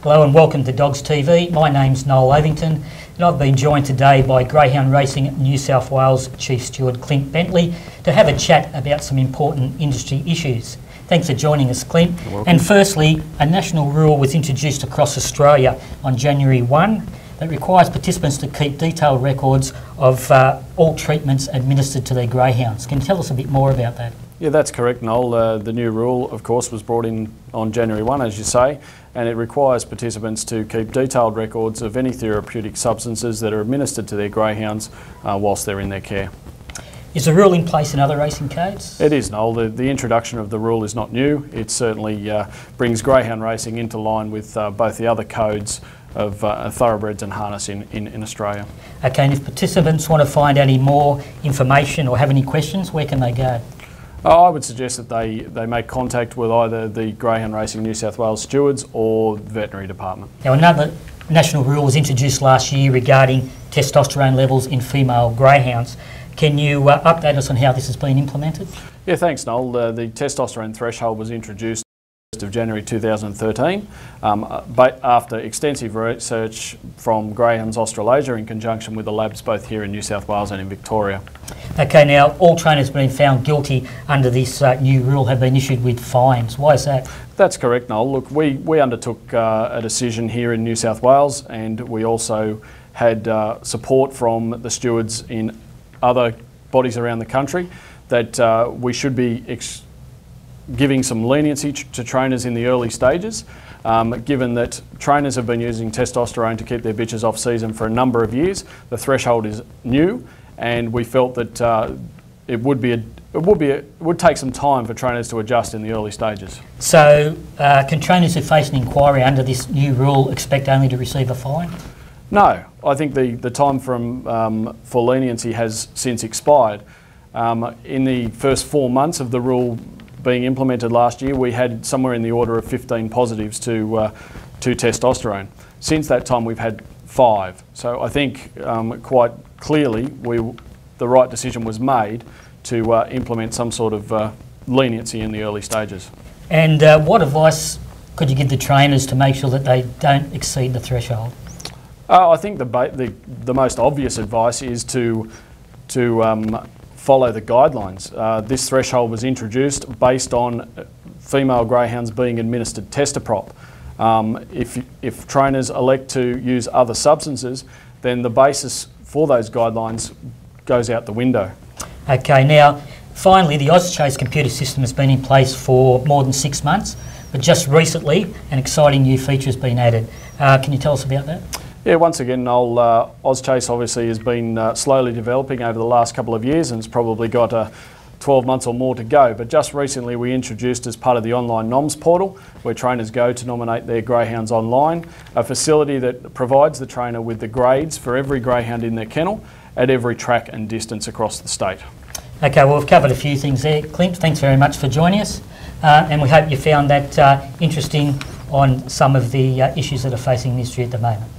Hello and welcome to Dogs TV. My name's Noel Ovington and I've been joined today by Greyhound Racing New South Wales Chief Steward Clint Bentley to have a chat about some important industry issues. Thanks for joining us, Clint. And firstly, a national rule was introduced across Australia on January 1 that requires participants to keep detailed records of all treatments administered to their greyhounds. Can you tell us a bit more about that? Yeah, that's correct, Noel. The new rule, of course, was brought in on January 1, as you say, and it requires participants to keep detailed records of any therapeutic substances that are administered to their greyhounds whilst they're in their care. Is the rule in place in other racing codes? It is, Noel. The introduction of the rule is not new. It certainly brings greyhound racing into line with both the other codes of thoroughbreds and harness in Australia. Okay, and if participants want to find any more information or have any questions, where can they go? I would suggest that they make contact with either the Greyhound Racing New South Wales Stewards or the Veterinary Department. Now, another national rule was introduced last year regarding testosterone levels in female greyhounds. Can you update us on how this has been implemented? Yeah, thanks, Noel. The testosterone threshold was introduced of January 2013, but after extensive research from Greyhounds Australasia in conjunction with the labs both here in New South Wales and in Victoria. Okay, now all trainers being found guilty under this new rule have been issued with fines. Why is that? That's correct, Noel. Look, we undertook a decision here in New South Wales, and we also had support from the stewards in other bodies around the country that we should be giving some leniency to trainers in the early stages, given that trainers have been using testosterone to keep their bitches off season for a number of years. The threshold is new, and we felt that it would take some time for trainers to adjust in the early stages. So, can trainers who face an inquiry under this new rule expect only to receive a fine? No, I think the time for leniency has since expired. In the first 4 months of the rule being implemented last year, we had somewhere in the order of 15 positives to testosterone. Since that time, we've had 5. So I think quite clearly the right decision was made to implement some sort of leniency in the early stages. And what advice could you give the trainers to make sure that they don't exceed the threshold? I think the most obvious advice is to follow the guidelines. This threshold was introduced based on female greyhounds being administered Testoprop. If trainers elect to use other substances, then the basis for those guidelines goes out the window. Okay, now finally the OzChase computer system has been in place for more than 6 months, but just recently an exciting new feature has been added. Can you tell us about that? Yeah, once again, Noel, OzChase obviously has been slowly developing over the last couple of years, and it's probably got 12 months or more to go. But just recently we introduced, as part of the online noms portal, where trainers go to nominate their greyhounds online, a facility that provides the trainer with the grades for every greyhound in their kennel at every track and distance across the state. Okay, well, we've covered a few things there. Clint, thanks very much for joining us, and we hope you found that interesting on some of the issues that are facing the industry at the moment.